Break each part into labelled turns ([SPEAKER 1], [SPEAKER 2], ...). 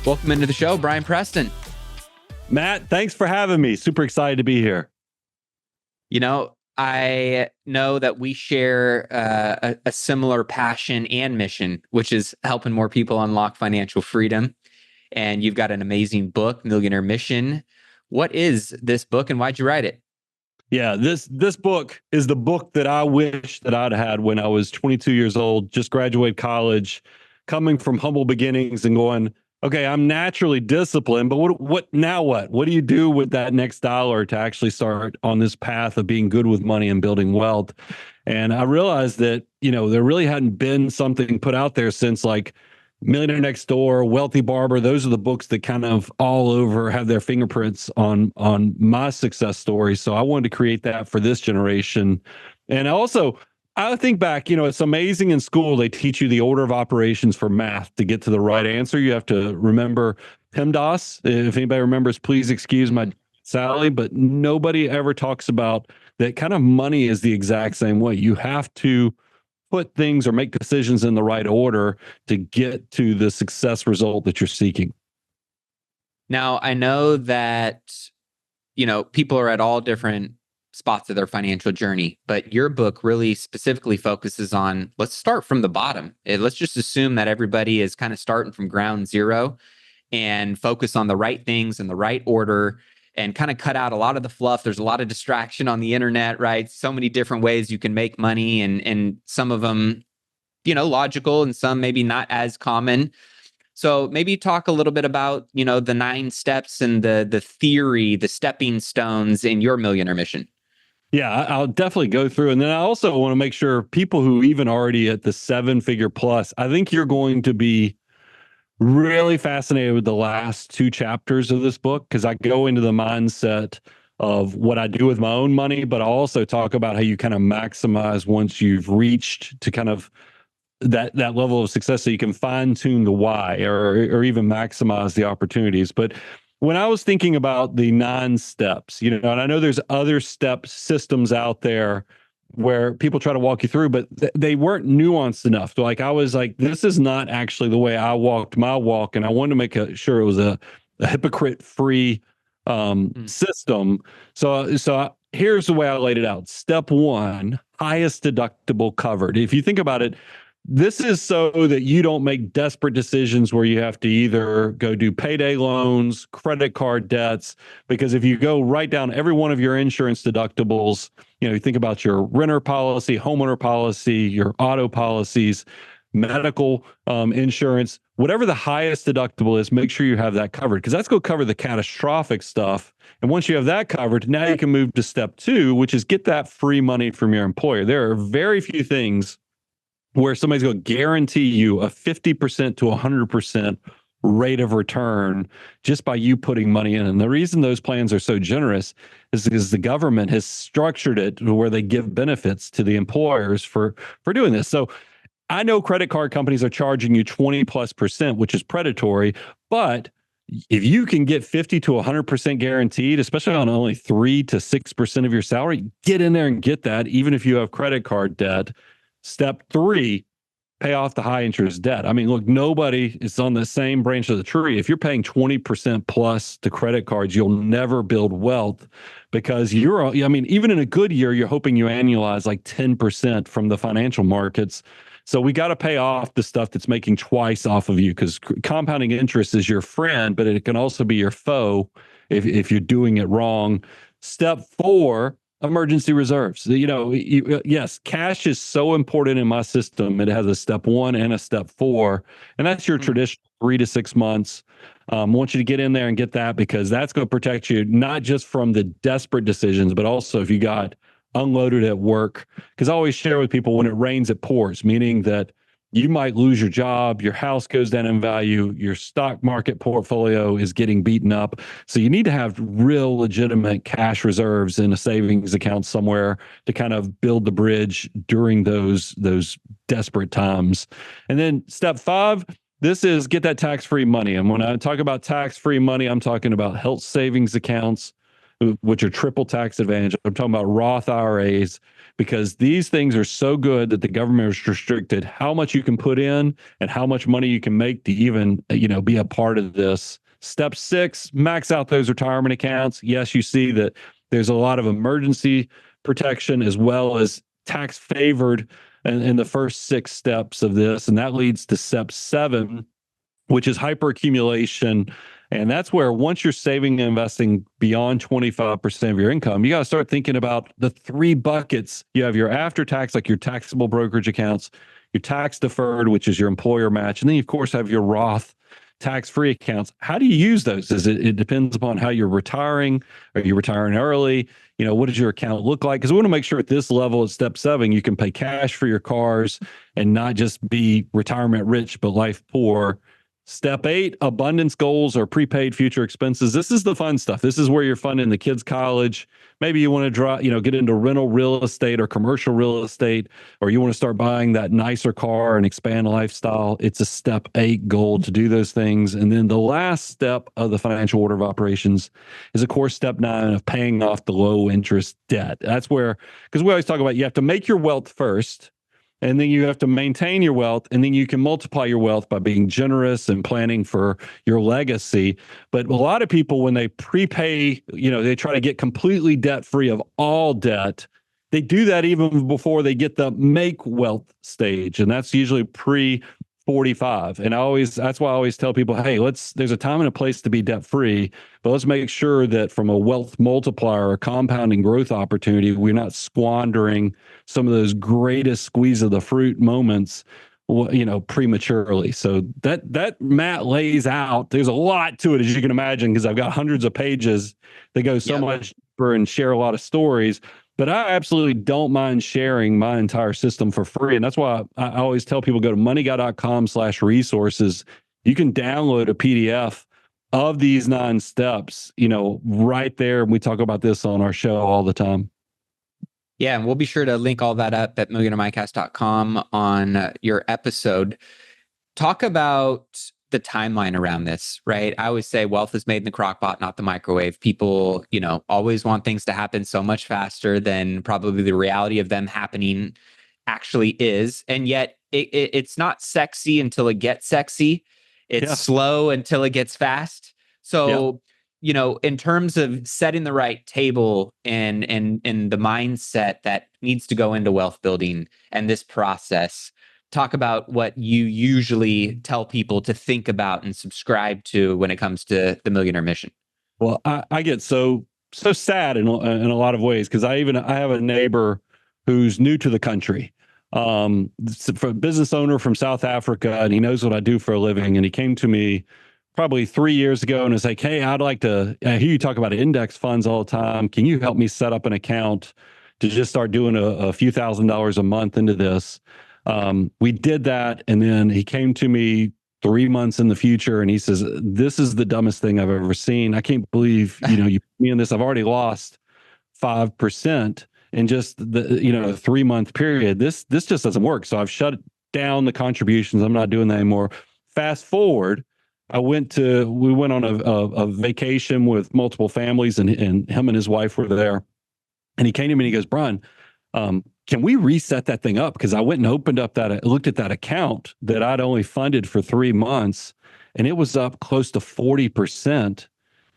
[SPEAKER 1] Welcome into the show, Brian Preston.
[SPEAKER 2] Matt, thanks for having me. Super excited to be here.
[SPEAKER 1] You know, I know that we share a similar passion and mission, which is helping more people unlock financial freedom. And you've got an amazing book, Millionaire Mission. What is this book and why'd you write it?
[SPEAKER 2] Yeah, this book is the book that I wish that I'd had when I was 22 years old, just graduated college, coming from humble beginnings and going, okay, I'm naturally disciplined, but what now what? What do you do with that next dollar to actually start on this path of being good with money and building wealth? And I realized that, there really hadn't been something put out there since like Millionaire Next Door, Wealthy Barber. Those are the books that kind of all over have their fingerprints on my success story. So I wanted to create that for this generation. And also, I think back, it's amazing in school, they teach you the order of operations for math to get to the right answer. You have to remember PEMDAS. If anybody remembers, please excuse my Sally, but nobody ever talks about that kind of money is the exact same way. You have to put things or make decisions in the right order to get to the success result that you're seeking.
[SPEAKER 1] Now, I know that, people are at all different spots of their financial journey, but your book really specifically focuses on, let's start from the bottom. Let's just assume that everybody is kind of starting from ground zero and focus on the right things in the right order and kind of cut out a lot of the fluff. There's a lot of distraction on the internet, right? So many different ways you can make money and some of them, logical and some maybe not as common. So maybe talk a little bit about, the 9 steps and the theory, the stepping stones in your Millionaire Mission.
[SPEAKER 2] Yeah, I'll definitely go through. And then I also want to make sure people who even already at the 7-figure plus, I think you're going to be really fascinated with the last 2 chapters of this book, because I go into the mindset of what I do with my own money, but I also talk about how you kind of maximize once you've reached to kind of that level of success, so you can fine tune the why or even maximize the opportunities. But when I was thinking about the 9 steps, and I know there's other step systems out there where people try to walk you through, but they weren't nuanced enough. So like I was like, this is not actually the way I walked my walk, and I wanted to make sure it was a hypocrite-free system. So here's the way I laid it out. Step 1, highest deductible covered. If you think about it, this is so that you don't make desperate decisions where you have to either go do payday loans, credit card debts, because if you go write down every one of your insurance deductibles, you think about your renter policy, homeowner policy, your auto policies, medical insurance, whatever the highest deductible is, make sure you have that covered, because that's going to cover the catastrophic stuff. And once you have that covered, now you can move to step 2, which is get that free money from your employer. There are very few things where somebody's going to guarantee you a 50% to 100% rate of return just by you putting money in. And the reason those plans are so generous is because the government has structured it where they give benefits to the employers for doing this. So I know credit card companies are charging you 20+%, which is predatory, but if you can get 50 to 100% guaranteed, especially on only 3 to 6% of your salary, get in there and get that, even if you have credit card debt. Step 3, pay off the high interest debt. I mean, look, nobody is on the same branch of the tree. If you're paying 20% plus to credit cards, you'll never build wealth, because even in a good year, you're hoping you annualize like 10% from the financial markets. So we got to pay off the stuff that's making twice off of you, because compounding interest is your friend, but it can also be your foe if you're doing it wrong. Step 4, emergency reserves. Yes, cash is so important in my system. It has a step 1 and a step 4, and that's your traditional 3 to 6 months. I want you to get in there and get that, because that's going to protect you not just from the desperate decisions, but also if you got unloaded at work. Because I always share with people, when it rains, it pours, meaning that you might lose your job, your house goes down in value, your stock market portfolio is getting beaten up. So you need to have real legitimate cash reserves in a savings account somewhere to kind of build the bridge during those desperate times. And then step 5, this is get that tax-free money. And when I talk about tax-free money, I'm talking about health savings accounts, which are triple tax advantage. I'm talking about Roth IRAs, because these things are so good that the government has restricted how much you can put in and how much money you can make to even, be a part of this. Step 6, max out those retirement accounts. Yes, you see that there's a lot of emergency protection as well as tax favored in the first 6 steps of this. And that leads to step 7, which is hyperaccumulation. And that's where once you're saving and investing beyond 25% of your income, you got to start thinking about the 3 buckets. You have your after tax, like your taxable brokerage accounts, your tax deferred, which is your employer match. And then you, of course, have your Roth tax-free accounts. How do you use those? It depends upon how you're retiring. Are you retiring early? What does your account look like? Because we want to make sure at this level at step 7, you can pay cash for your cars and not just be retirement rich, but life poor. Step 8, abundance goals or prepaid future expenses. This is the fun stuff. This is where you're funding the kids' college. Maybe you want to get into rental real estate or commercial real estate, or you want to start buying that nicer car and expand lifestyle. It's a step 8 goal to do those things. And then the last step of the financial order of operations is, of course, step 9 of paying off the low interest debt. That's where, because we always talk about you have to make your wealth first, and then you have to maintain your wealth, and then you can multiply your wealth by being generous and planning for your legacy. But a lot of people, when they prepay, they try to get completely debt-free of all debt. They do that even before they get the make wealth stage. And that's usually pre-45. And that's why I always tell people, hey, there's a time and a place to be debt-free, but let's make sure that from a wealth multiplier or compounding growth opportunity, we're not squandering some of those greatest squeeze of the fruit moments, prematurely. So that Matt lays out, there's a lot to it, as you can imagine, because I've got hundreds of pages that go so much deeper and share a lot of stories. But I absolutely don't mind sharing my entire system for free. And that's why I always tell people, go to moneyguy.com/resources. You can download a PDF of these 9 steps, right there. And we talk about this on our show all the time.
[SPEAKER 1] Yeah, and we'll be sure to link all that up at millionaireMycast.com on your episode. Talk about the timeline around this, right? I always say wealth is made in the crock pot, not the microwave. People, always want things to happen so much faster than probably the reality of them happening actually is. And yet it's not sexy until it gets sexy. It's slow until it gets fast. So, in terms of setting the right table and the mindset that needs to go into wealth building and this process, talk about what you usually tell people to think about and subscribe to when it comes to the Millionaire Mission.
[SPEAKER 2] Well, I get so sad in a lot of ways, because I have a neighbor who's new to the country, a business owner from South Africa, and he knows what I do for a living. And he came to me probably 3 years ago and was like, hey, I'd like to, I hear you talk about index funds all the time. Can you help me set up an account to just start doing a few $1,000s a month into this? We did that. And then he came to me 3 months in the future and he says, this is the dumbest thing I've ever seen. I can't believe, you put me in this. I've already lost 5% in just the 3 month period. This just doesn't work. So I've shut down the contributions. I'm not doing that anymore. Fast forward, we went on a vacation with multiple families, and him and his wife were there. And he came to me and he goes, Brian, can we reset that thing up? Because I went and looked at that account that I'd only funded for 3 months, and it was up close to 40%,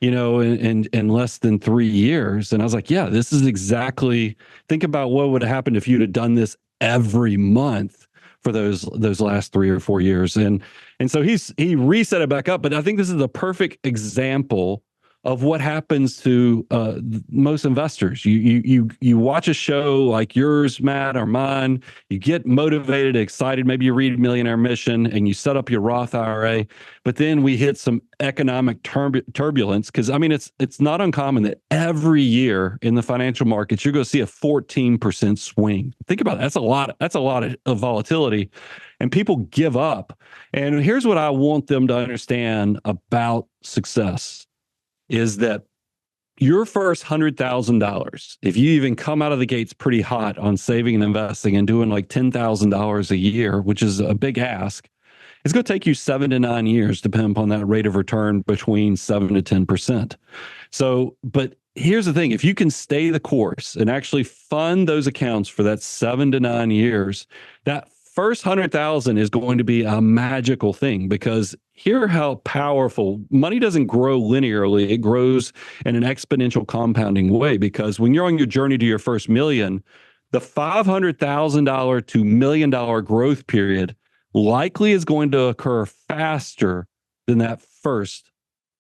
[SPEAKER 2] in less than 3 years. And I was like, yeah, this is exactly, think about what would have happened if you'd have done this every month for those last 3 or 4 years. And so he reset it back up. But I think this is the perfect example of what happens to most investors. You watch a show like yours, Matt, or mine, you get motivated, excited, maybe you read Millionaire Mission and you set up your Roth IRA, but then we hit some economic turbulence, because it's not uncommon that every year in the financial markets you're going to see a 14% swing. Think about it. That's a lot of volatility, and people give up. And here's what I want them to understand about success is that your first $100,000, if you even come out of the gates pretty hot on saving and investing and doing like $10,000 a year, which is a big ask, it's going to take you 7 to 9 years, depending upon that rate of return between 7 to 10%. So, but here's the thing. If you can stay the course and actually fund those accounts for that 7 to 9 years, that first 100,000 is going to be a magical thing, because hear how powerful money doesn't grow linearly. It grows in an exponential compounding way, because when you're on your journey to your first million, the $500,000 to $1 million growth period likely is going to occur faster than that first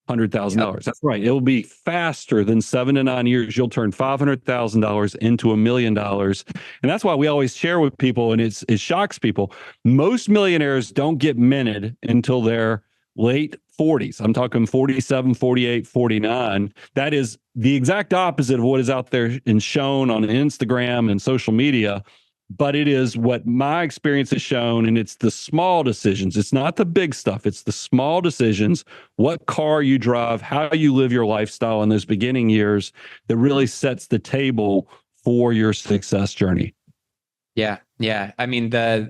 [SPEAKER 2] $100,000.
[SPEAKER 1] Yep.
[SPEAKER 2] That's right. It'll be faster than 7 to 9 years. You'll turn $500,000 into $1 million. And that's why we always share with people, and it shocks people. Most millionaires don't get minted until their late 40s. I'm talking 47, 48, 49. That is the exact opposite of what is out there and shown on Instagram and social media. But it is what my experience has shown, and it's the small decisions. It's not the big stuff. It's the small decisions, what car you drive, how you live your lifestyle in those beginning years, that really sets the table for your success journey.
[SPEAKER 1] Yeah. Yeah. I mean, I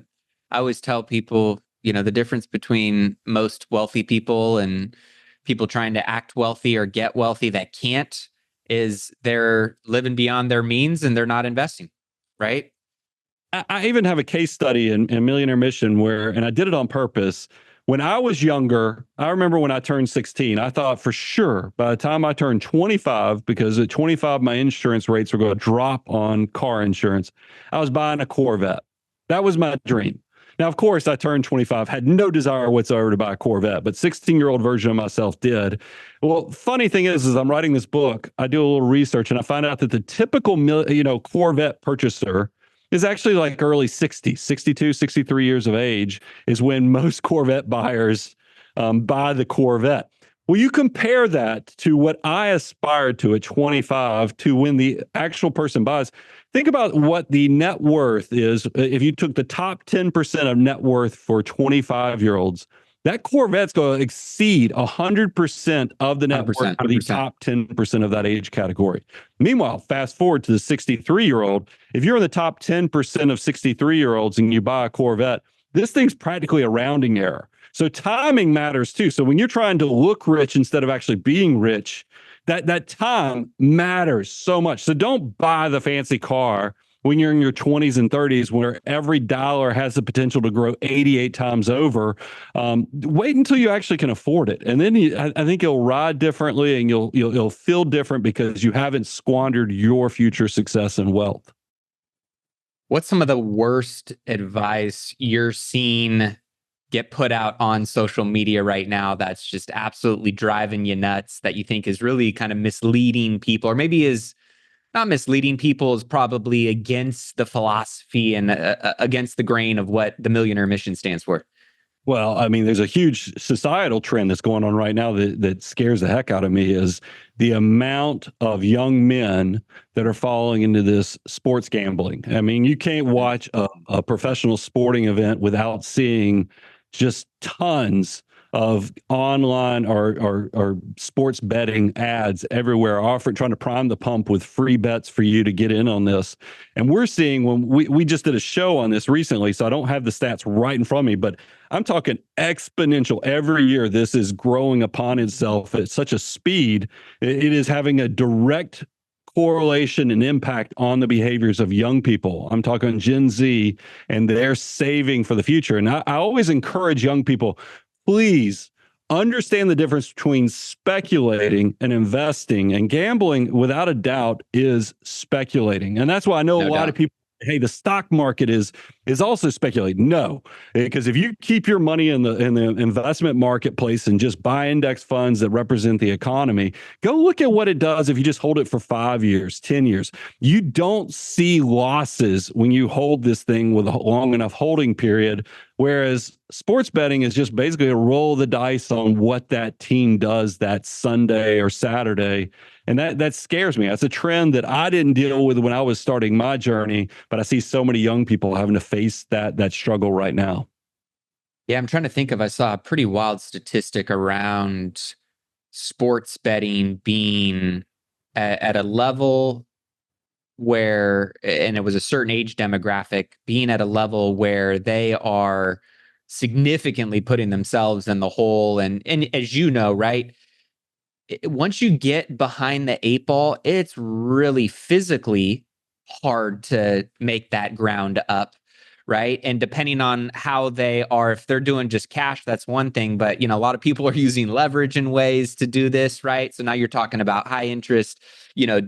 [SPEAKER 1] always tell people, the difference between most wealthy people and people trying to act wealthy or get wealthy that can't is they're living beyond their means and they're not investing, right?
[SPEAKER 2] I even have a case study in Millionaire Mission and I did it on purpose. When I was younger, I remember when I turned 16, I thought for sure by the time I turned 25, because at 25, my insurance rates were going to drop on car insurance, I was buying a Corvette. That was my dream. Now, of course, I turned 25, had no desire whatsoever to buy a Corvette, but 16-year-old version of myself did. Well, funny thing is I'm writing this book, I do a little research, and I find out that the typical, Corvette purchaser is actually like early 60s, 62, 63 years of age is when most Corvette buyers buy the Corvette. Well, you compare that to what I aspired to at 25 to when the actual person buys. Think about what the net worth is. If you took the top 10% of net worth for 25-year-olds, that Corvette's going to exceed 100% of the net worth for the top 10% of that age category. Meanwhile, fast forward to the 63-year-old. If you're in the top 10% of 63-year-olds and you buy a Corvette, this thing's practically a rounding error. So timing matters too. So when you're trying to look rich instead of actually being rich, that time matters so much. So don't buy the fancy car when you're in your 20s and 30s, where every dollar has the potential to grow 88 times over. Wait until you actually can afford it, and then I think you'll ride differently, and you'll feel different because you haven't squandered your future success and wealth.
[SPEAKER 1] What's some of the worst advice you're seeing get put out on social media right now that's just absolutely driving you nuts, that you think is really kind of misleading people, or maybe is not misleading people, is probably against the philosophy and against the grain of what the Millionaire Mission stands for?
[SPEAKER 2] Well, I mean, there's a huge societal trend that's going on right now that scares the heck out of me, is the amount of young men that are falling into this sports gambling. I mean, you can't watch a professional sporting event without seeing just tons of online or sports betting ads everywhere, trying to prime the pump with free bets for you to get in on this. And we're seeing, when we just did a show on this recently, so I don't have the stats right in front of me, but I'm talking exponential. Every year, this is growing upon itself at such a speed. It is having a direct correlation and impact on the behaviors of young people. I'm talking Gen Z, and they're saving for the future. And I always encourage young people, please understand the difference between speculating and investing. And gambling, without a doubt, is speculating. And that's why I know a lot of people, hey, the stock market is also speculating. No, because if you keep your money in the investment marketplace and just buy index funds that represent the economy, go look at what it does if you just hold it for 5 years, 10 years. You don't see losses when you hold this thing with a long enough holding period. Whereas sports betting is just basically a roll of the dice on what that team does that Sunday or Saturday. And that scares me. That's a trend that I didn't deal with when I was starting my journey, but I see so many young people having to face that struggle right now.
[SPEAKER 1] Yeah, I'm trying to think I saw a pretty wild statistic around sports betting being at a level where, and it was a certain age demographic, being at a level where they are significantly putting themselves in the hole. And as you know, right, once you get behind the eight ball, it's really physically hard to make that ground up, right? And depending on how they are, if they're doing just cash, that's one thing. But, a lot of people are using leverage in ways to do this, right? So now you're talking about high interest,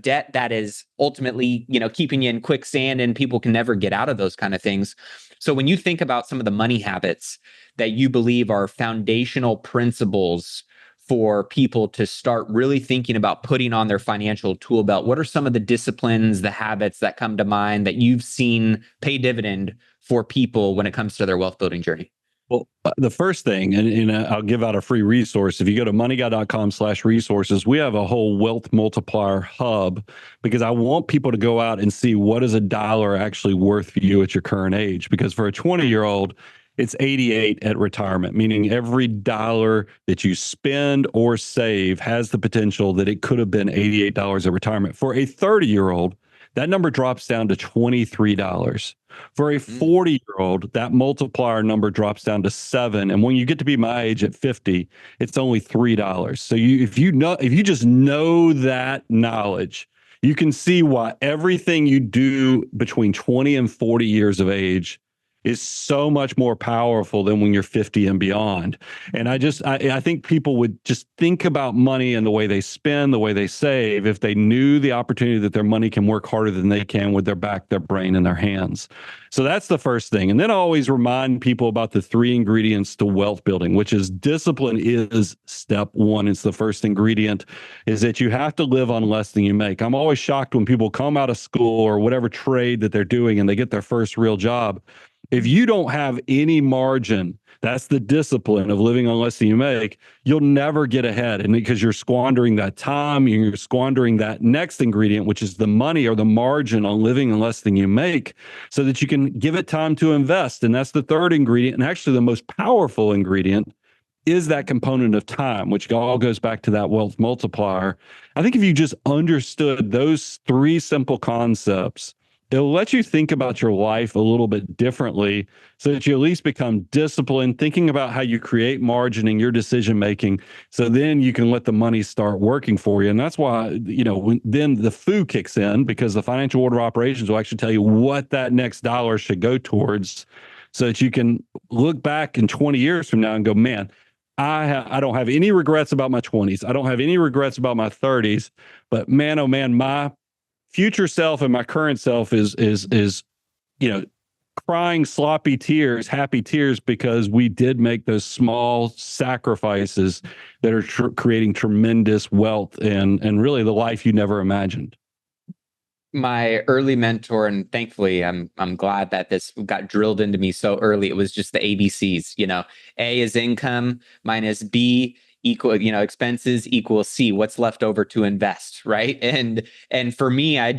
[SPEAKER 1] debt that is ultimately, keeping you in quicksand, and people can never get out of those kind of things. So when you think about some of the money habits that you believe are foundational principles for people to start really thinking about putting on their financial tool belt, what are some of the disciplines, the habits that come to mind that you've seen pay dividend for people when it comes to their wealth building journey?
[SPEAKER 2] Well, the first thing, and I'll give out a free resource. If you go to moneyguy.com/resources, we have a whole wealth multiplier hub, because I want people to go out and see what is a dollar actually worth for you at your current age. Because for a 20-year-old, it's 88 at retirement, meaning every dollar that you spend or save has the potential that it could have been $88 at retirement. For a 30-year-old, that number drops down to $23. For a 40-year-old, that multiplier number drops down to 7. And when you get to be my age at 50, it's only $3. So if you just know that knowledge, you can see why everything you do between 20 and 40 years of age is so much more powerful than when you're 50 and beyond. And I think people would just think about money and the way they spend, the way they save, if they knew the opportunity that their money can work harder than they can with their back, their brain, and their hands. So that's the first thing. And then I always remind people about the 3 ingredients to wealth building, which is discipline is step 1. It's the first ingredient, is that you have to live on less than you make. I'm always shocked when people come out of school or whatever trade that they're doing and they get their first real job. If you don't have any margin, that's the discipline of living on less than you make, you'll never get ahead. And because you're squandering that time, you're squandering that next ingredient, which is the money or the margin on living on less than you make, so that you can give it time to invest. And that's the third ingredient. And actually the most powerful ingredient is that component of time, which all goes back to that wealth multiplier. I think if you just understood those 3 simple concepts, it'll let you think about your life a little bit differently, so that you at least become disciplined, thinking about how you create margin in your decision making. So then you can let the money start working for you. And that's why, then the FOO kicks in, because the financial order of operations will actually tell you what that next dollar should go towards, so that you can look back in 20 years from now and go, man, I don't have any regrets about my 20s. I don't have any regrets about my 30s, but man, oh man, my future self and my current self is crying sloppy tears, happy tears, because we did make those small sacrifices that are creating tremendous wealth and really the life you never imagined.
[SPEAKER 1] My early mentor, and thankfully I'm glad that this got drilled into me so early. It was just the ABCs, A is income minus B equal, expenses equals C, what's left over to invest, right? And for me, I'd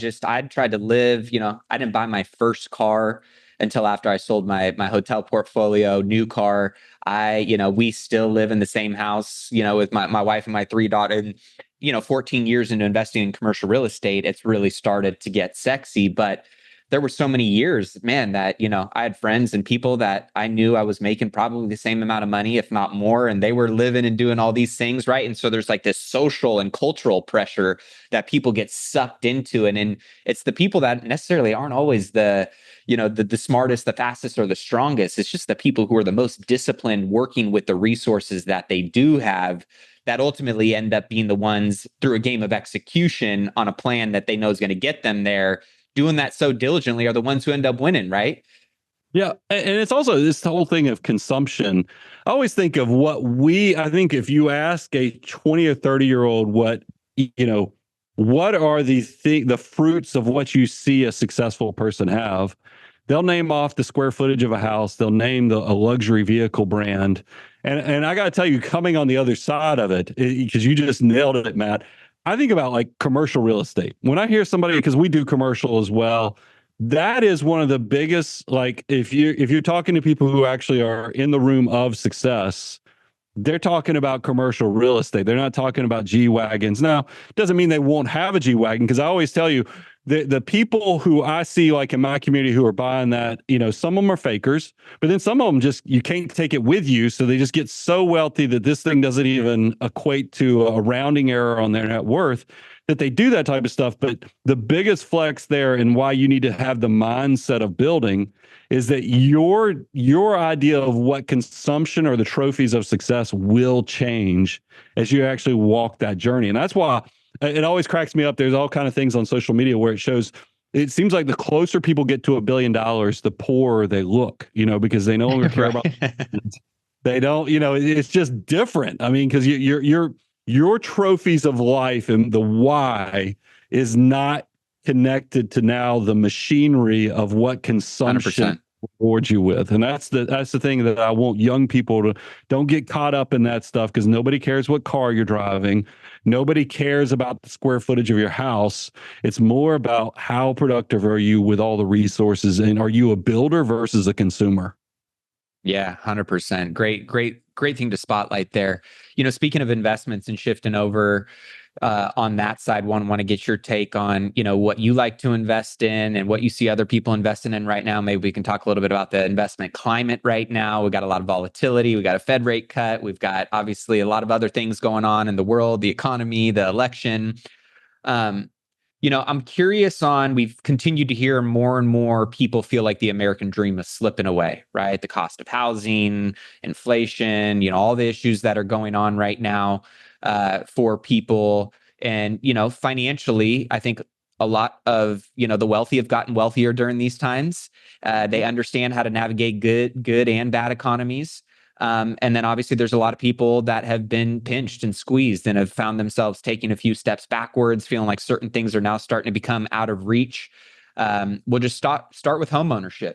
[SPEAKER 1] tried to live, I didn't buy my first car until after I sold my hotel portfolio, new car. We still live in the same house, with my wife and my 3 daughters. And 14 years into investing in commercial real estate, it's really started to get sexy. But there were so many years, man, that, I had friends and people that I knew I was making probably the same amount of money, if not more, and they were living and doing all these things, right? And so there's like this social and cultural pressure that people get sucked into. And it's the people that necessarily aren't always the smartest, the fastest, or the strongest. It's just the people who are the most disciplined, working with the resources that they do have, that ultimately end up being the ones, through a game of execution on a plan that they know is going to get them there, doing that so diligently, are the ones who end up winning, right?
[SPEAKER 2] Yeah. And it's also this whole thing of consumption. I always think of I think if you ask a 20 or 30-year-old what are the fruits of what you see a successful person have, they'll name off the square footage of a house. They'll name a luxury vehicle brand. And I got to tell you, coming on the other side of it, because you just nailed it, Matt, I think about like commercial real estate. When I hear somebody, because we do commercial as well, that is one of the biggest, like if you're talking to people who actually are in the room of success, they're talking about commercial real estate. They're not talking about G-Wagons. Now, it doesn't mean they won't have a G-Wagon, because I always tell you, the people who I see like in my community who are buying that, some of them are fakers, but then some of them just, you can't take it with you. So they just get so wealthy that this thing doesn't even equate to a rounding error on their net worth, that they do that type of stuff. But the biggest flex there, and why you need to have the mindset of building, is that your idea of what consumption or the trophies of success will change as you actually walk that journey. And that's why it always cracks me up. There's all kind of things on social media where it shows, it seems like the closer people get to $1 billion, the poorer they look, because they no longer care about, they don't, it's just different. I mean, because your trophies of life and the why is not connected to now the machinery of what consumption
[SPEAKER 1] 100%.
[SPEAKER 2] rewards you with. And that's the thing that I want young people to, don't get caught up in that stuff, because nobody cares what car you're driving. Nobody cares about the square footage of your house. It's more about how productive are you with all the resources, and are you a builder versus a consumer?
[SPEAKER 1] Yeah, 100%. Great thing to spotlight there. Speaking of investments and shifting over on that side, want to get your take on, what you like to invest in and what you see other people investing in right now. Maybe we can talk a little bit about the investment climate right now. We got a lot of volatility. We got a Fed rate cut. We've got obviously a lot of other things going on in the world, the economy, the election. I'm curious on, we've continued to hear more and more people feel like the American dream is slipping away, right? The cost of housing, inflation, all the issues that are going on right now for people. And, financially, I think a lot of, the wealthy have gotten wealthier during these times. They understand how to navigate good and bad economies. And then obviously there's a lot of people that have been pinched and squeezed and have found themselves taking a few steps backwards, feeling like certain things are now starting to become out of reach. We'll just start with homeownership.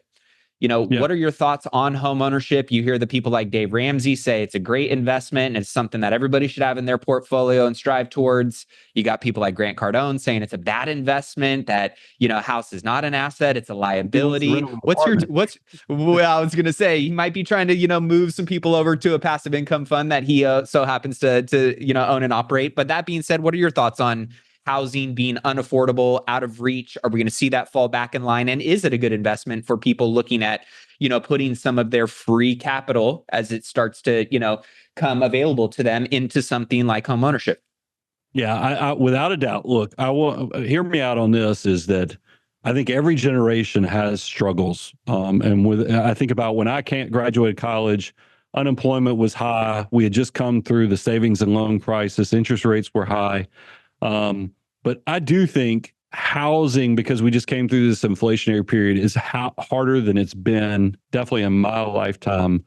[SPEAKER 2] Yeah.
[SPEAKER 1] What are your thoughts on homeownership? You hear the people like Dave Ramsey say it's a great investment and it's something that everybody should have in their portfolio and strive towards. You got people like Grant Cardone saying it's a bad investment, that, a house is not an asset, it's a liability. Well, I was going to say, he might be trying to, move some people over to a passive income fund that he so happens to own and operate. But that being said, what are your thoughts on housing being unaffordable, out of reach? Are we going to see that fall back in line? And is it a good investment for people looking at, putting some of their free capital as it starts to, come available to them into something like homeownership?
[SPEAKER 2] Yeah, I without a doubt. Look, I will hear me out on this, is that I think every generation has struggles. I think about when I can't graduate college, unemployment was high. We had just come through the savings and loan crisis. Interest rates were high. But I do think housing, because we just came through this inflationary period, is harder than it's been definitely in my lifetime.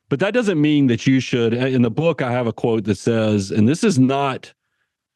[SPEAKER 2] But that doesn't mean that you should. In the book, I have a quote that says, and this is not,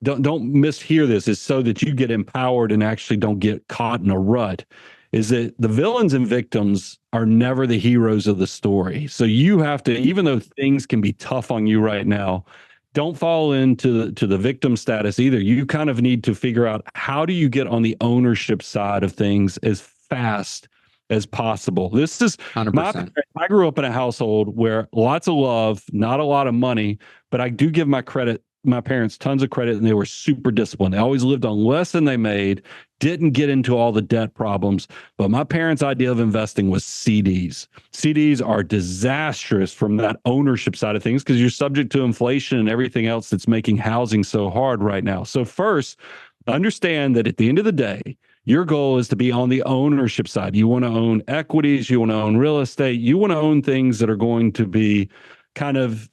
[SPEAKER 2] don't mishear this, is so that you get empowered and actually don't get caught in a rut, is that the villains and victims are never the heroes of the story. So you have to, even though things can be tough on you right now, don't fall into the victim status either. You kind of need to figure out, how do you get on the ownership side of things as fast as possible. This is
[SPEAKER 1] 100%.
[SPEAKER 2] I grew up in a household where lots of love, not a lot of money, but I do give my parents tons of credit, and they were super disciplined. They always lived on less than they made, didn't get into all the debt problems. But my parents' idea of investing was CDs. CDs are disastrous from that ownership side of things, because you're subject to inflation and everything else that's making housing so hard right now. So first, understand that at the end of the day, your goal is to be on the ownership side. You want to own equities, you want to own real estate, you want to own things that are going to be kind of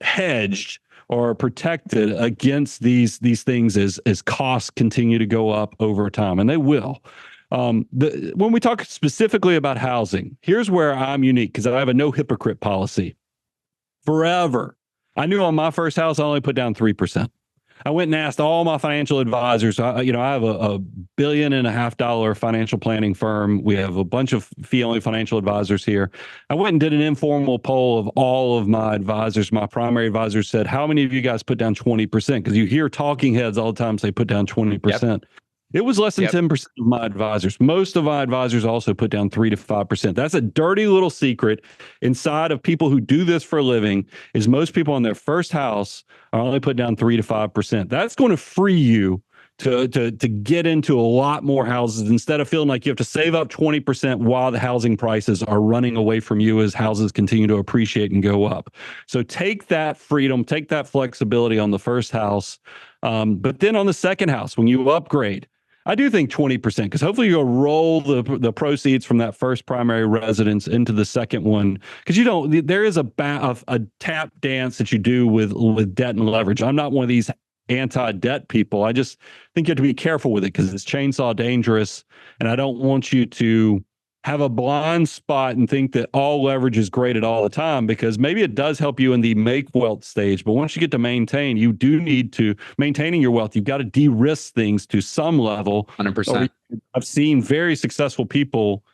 [SPEAKER 2] hedged or protected against these things as costs continue to go up over time, and they will. When we talk specifically about housing, here's where I'm unique, because I have a no hypocrite policy. Forever, I knew on my first house I only put down 3%. I went and asked all my financial advisors. I have a $1.5 billion financial planning firm. We have a bunch of fee-only financial advisors here. I went and did an informal poll of all of my advisors. My primary advisor said, how many of you guys put down 20%? Because you hear talking heads all the time say put down 20%. Yep. It was less than 10% of my advisors. Most of my advisors also put down 3 to 5%. That's a dirty little secret inside of people who do this for a living, is most people on their first house are only put down 3 to 5%. That's going to free you to get into a lot more houses instead of feeling like you have to save up 20% while the housing prices are running away from you as houses continue to appreciate and go up. So take that freedom, take that flexibility on the first house. But then on the second house, when you upgrade, I do think 20%, because hopefully you'll roll the proceeds from that first primary residence into the second one. Because there is a tap dance that you do with debt and leverage. I'm not one of these anti-debt people. I just think you have to be careful with it because it's chainsaw dangerous. And I don't want you to have a blind spot and think that all leverage is great at all the time, because maybe it does help you in the make wealth stage. But once you get to maintain, you do need to maintaining your wealth. You've got to de-risk things to some level.
[SPEAKER 1] 100%.
[SPEAKER 2] I've seen very successful people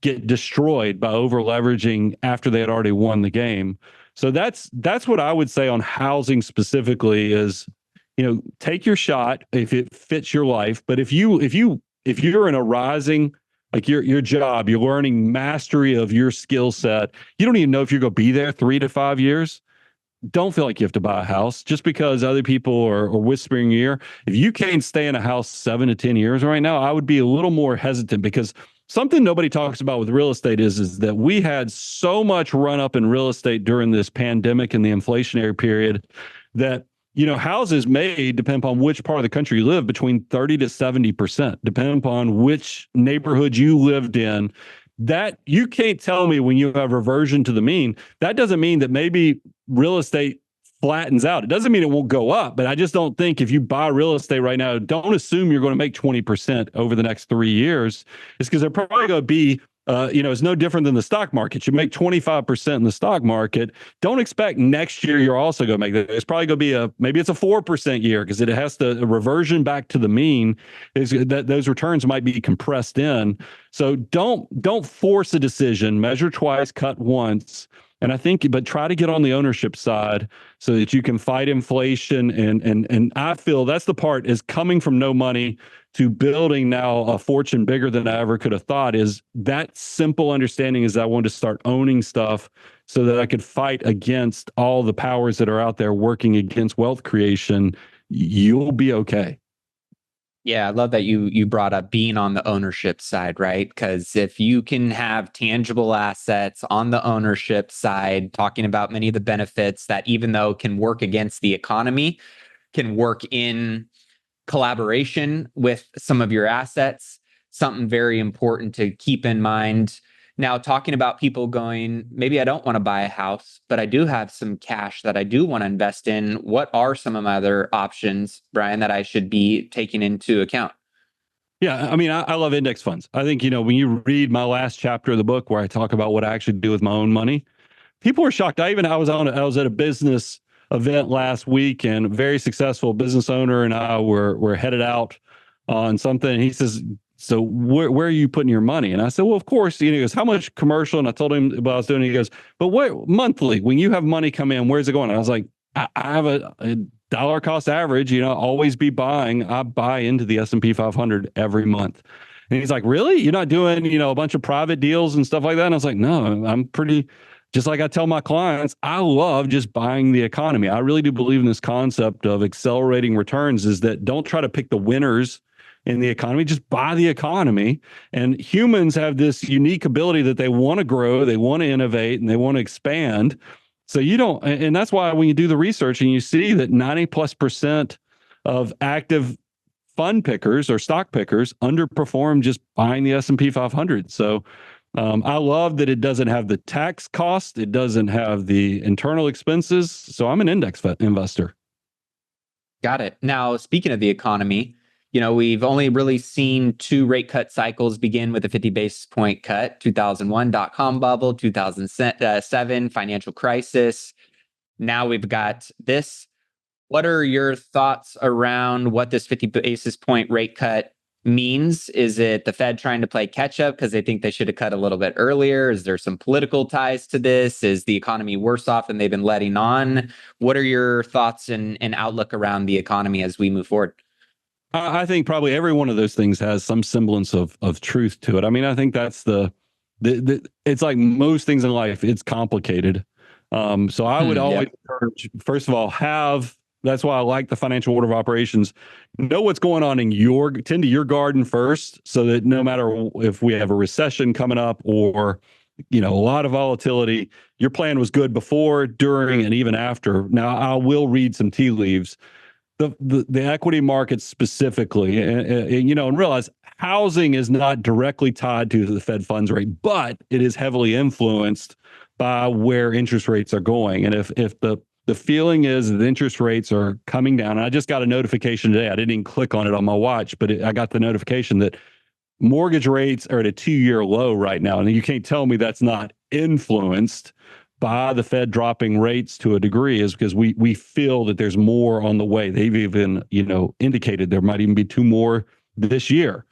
[SPEAKER 2] get destroyed by over leveraging after they had already won the game. So that's what I would say on housing specifically is, take your shot if it fits your life. But if you're in a rising, like your job, you're learning mastery of your skill set, you don't even know if you're going to be there 3 to 5 years. Don't feel like you have to buy a house just because other people are whispering in your ear. If you can't stay in a house 7 to 10 years right now, I would be a little more hesitant, because something nobody talks about with real estate is that we had so much run up in real estate during this pandemic and the inflationary period that, houses may depend upon which part of the country you live, between 30 to 70%, depending upon which neighborhood you lived in. That you can't tell me when you have reversion to the mean. That doesn't mean that maybe real estate flattens out. It doesn't mean it won't go up, but I just don't think if you buy real estate right now, don't assume you're going to make 20% over the next 3 years. It's because they're probably going to be, it's no different than the stock market. You make 25% in the stock market. Don't expect next year you're also going to make that. It's probably going to be maybe it's a 4% year, because it has to a reversion back to the mean is that those returns might be compressed in. So don't force a decision. Measure twice, cut once. And I think, but try to get on the ownership side so that you can fight inflation. And I feel that's the part, is coming from no money to building now a fortune bigger than I ever could have thought. Is that simple understanding is I wanted to start owning stuff so that I could fight against all the powers that are out there working against wealth creation. You'll be okay.
[SPEAKER 1] Yeah, I love that you brought up being on the ownership side, right? Because if you can have tangible assets on the ownership side, talking about many of the benefits that, even though can work against the economy, can work in collaboration with some of your assets, something very important to keep in mind. Now, talking about people going, maybe I don't want to buy a house, but I do have some cash that I do want to invest in. What are some of my other options, Brian, that I should be taking into account?
[SPEAKER 2] Yeah, I mean, I love index funds. I think, when you read my last chapter of the book where I talk about what I actually do with my own money, people are shocked. I was at a business event last week, and a very successful business owner and I were headed out on something. And he says, "So where are you putting your money?" And I said, "Well, of course." He goes, "How much commercial?" And I told him what I was doing. He goes, "But what monthly? When you have money come in, where's it going?" And I was like, I have a dollar cost average. Always be buying. I buy into the S&P 500 every month." And he's like, "Really? You're not doing a bunch of private deals and stuff like that?" And I was like, "No, I'm pretty." Just like I tell my clients, I love just buying the economy. I really do believe in this concept of accelerating returns, is that don't try to pick the winners in the economy, just buy the economy. And humans have this unique ability that they want to grow, they want to innovate, and they want to expand. So and that's why when you do the research and you see that 90+% of active fund pickers or stock pickers underperform just buying the S&P 500. So I love that it doesn't have the tax cost. It doesn't have the internal expenses. So I'm an index investor.
[SPEAKER 1] Got it. Now, speaking of the economy, we've only really seen 2 rate cut cycles begin with a 50 basis point cut: 2001 dot-com bubble, 2007 financial crisis. Now we've got this. What are your thoughts around what this 50 basis point rate cut means? Is it the Fed trying to play catch up because they think they should have cut a little bit earlier? Is there some political ties to this? Is the economy worse off than they've been letting on? What are your thoughts and outlook around the economy as we move forward?
[SPEAKER 2] I think probably every one of those things has some semblance of truth to it. I mean, I think that's it's like most things in life, it's complicated. So I would always encourage, first of all, have That's why I like the financial order of operations. Know what's going on in tend to your garden first, so that no matter if we have a recession coming up or a lot of volatility, your plan was good before, during, and even after. Now, I will read some tea leaves. The equity market specifically, and realize housing is not directly tied to the Fed funds rate, but it is heavily influenced by where interest rates are going. And if the feeling is that interest rates are coming down, and I just got a notification today. I didn't even click on it on my watch, but I got the notification that mortgage rates are at a 2-year low right now. And you can't tell me that's not influenced by the Fed dropping rates to a degree, is because we feel that there's more on the way. They've even, indicated there might even be 2 more this year.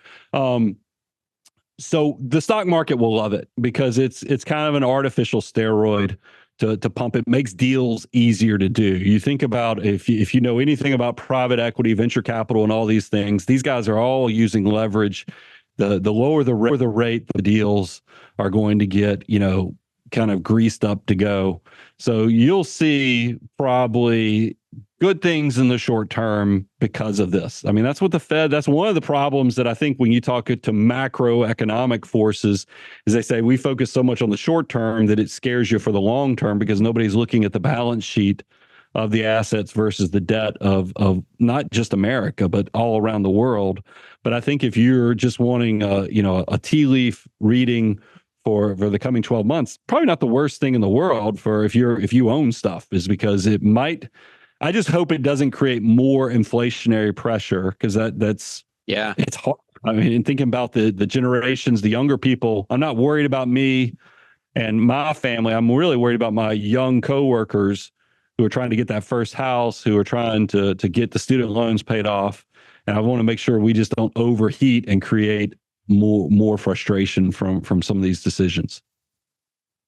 [SPEAKER 2] So the stock market will love it because it's kind of an artificial steroid to pump. It makes deals easier to do. You think about, if you know anything about private equity, venture capital, and all these things, these guys are all using leverage. The lower the rate, the deals are going to get, kind of greased up to go. So you'll see probably good things in the short term because of this. I mean, that's one of the problems that I think when you talk to macroeconomic forces is they say we focus so much on the short term that it scares you for the long term, because nobody's looking at the balance sheet of the assets versus the debt of not just America, but all around the world. But I think if you're just wanting a tea leaf reading for the coming 12 months, probably not the worst thing in the world for if you own stuff, is because it might. I just hope it doesn't create more inflationary pressure, because that's it's hard. I mean, and thinking about the generations, the younger people, I'm not worried about me and my family. I'm really worried about my young coworkers who are trying to get that first house, who are trying to get the student loans paid off. And I want to make sure we just don't overheat and create more frustration from some of these decisions.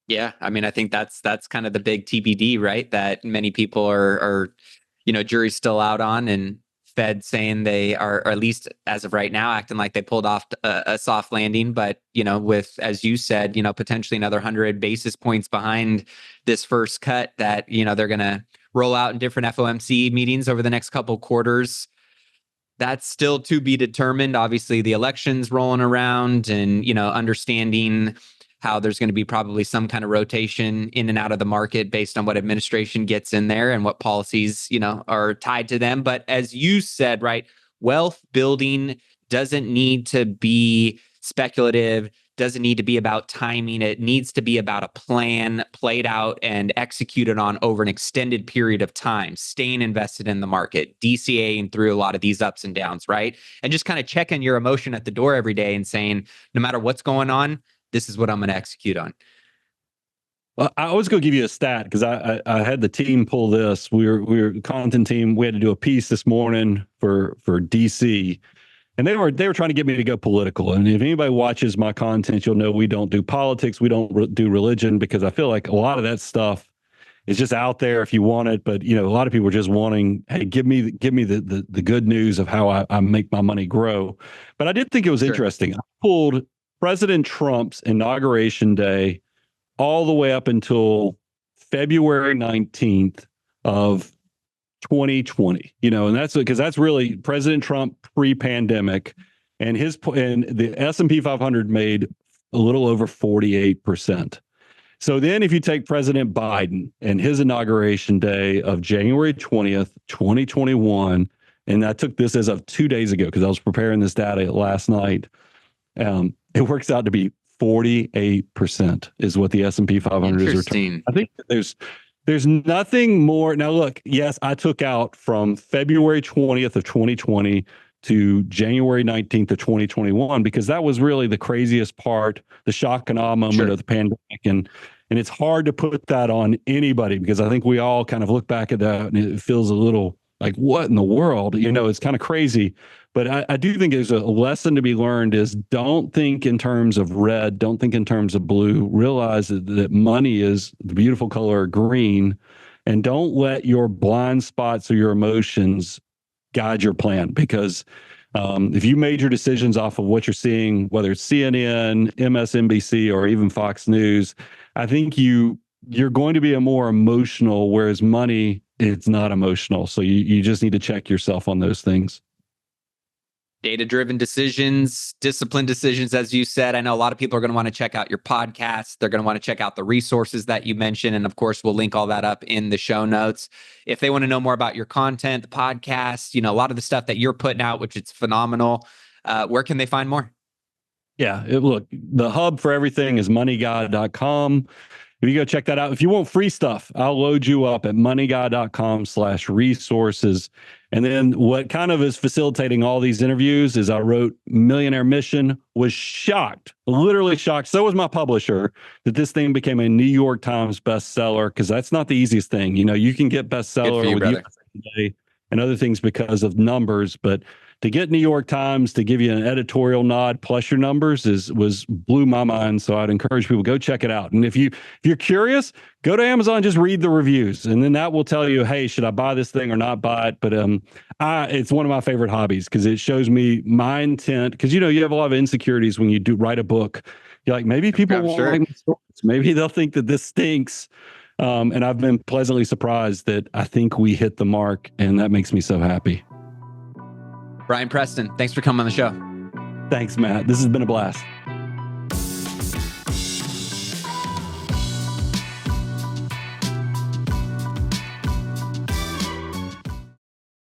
[SPEAKER 1] Yeah, I mean, I think that's kind of the big TBD, right? That many people are jury's still out on, and Fed saying they are, or at least as of right now, acting like they pulled off a soft landing. But with, as you said, potentially another 100 basis points behind this first cut that they're going to roll out in different FOMC meetings over the next couple quarters. That's still to be determined. Obviously, the election's rolling around, and understanding how there's going to be probably some kind of rotation in and out of the market based on what administration gets in there and what policies are tied to them. But as you said, right, wealth building doesn't need to be speculative, doesn't need to be about timing. It needs to be about a plan played out and executed on over an extended period of time, staying invested in the market, DCAing through a lot of these ups and downs, right? And just kind of checking your emotion at the door every day and saying, no matter what's going on, this is what I'm going to execute on.
[SPEAKER 2] Well, I was going to give you a stat, because I had the team pull this. We were content team. We had to do a piece this morning for DC. And they were trying to get me to go political. And if anybody watches my content, you'll know we don't do politics. We don't do religion, because I feel like a lot of that stuff is just out there if you want it. But a lot of people are just wanting, hey, give me the good news of how I make my money grow. But I did think it was interesting. I pulled President Trump's inauguration day all the way up until February 19th of 2020, and that's because that's really President Trump pre-pandemic, and the S&P 500 made a little over 48%. So then if you take President Biden and his inauguration day of January 20th, 2021, and I took this as of 2 days ago because I was preparing this data last night, it works out to be 48% is what the S&P 500 is returning. I think there's nothing more. Now, look, yes, I took out from February 20th of 2020 to January 19th of 2021, because that was really the craziest part, the shock and awe moment of the pandemic. And it's hard to put that on anybody, because I think we all kind of look back at that and it feels a little like, what in the world? It's kind of crazy. But I do think there's a lesson to be learned is don't think in terms of red, don't think in terms of blue. Realize that money is the beautiful color green, and don't let your blind spots or your emotions guide your plan. Because if you made your decisions off of what you're seeing, whether it's CNN, MSNBC, or even Fox News, I think you're going to be a more emotional, whereas money it's not emotional. So you just need to check yourself on those things.
[SPEAKER 1] Data-driven decisions, disciplined decisions, as you said. I know a lot of people are going to want to check out your podcast. They're going to want to check out the resources that you mentioned. And of course, we'll link all that up in the show notes. If they want to know more about your content, the podcast, a lot of the stuff that you're putting out, which is phenomenal, where can they find more?
[SPEAKER 2] Yeah, look, the hub for everything is moneyguy.com. If you go check that out, if you want free stuff, I'll load you up at moneyguy.com/resources. And then what kind of is facilitating all these interviews is I wrote Millionaire Mission, was shocked, literally shocked. So was my publisher that this thing became a New York Times bestseller, because that's not the easiest thing. You can get bestseller with USA Today and other things because of numbers, but to get New York Times to give you an editorial nod plus your numbers blew my mind. So I'd encourage people, go check it out. And if you're curious, go to Amazon, just read the reviews, and then that will tell you, hey, should I buy this thing or not buy it? But it's one of my favorite hobbies because it shows me my intent. Because you have a lot of insecurities when you do write a book. You're like, maybe people won't like my stories. Maybe they'll think that this stinks. And I've been pleasantly surprised that I think we hit the mark, and that makes me so happy.
[SPEAKER 1] Brian Preston, thanks for coming on the show.
[SPEAKER 2] Thanks, Matt. This has been a blast.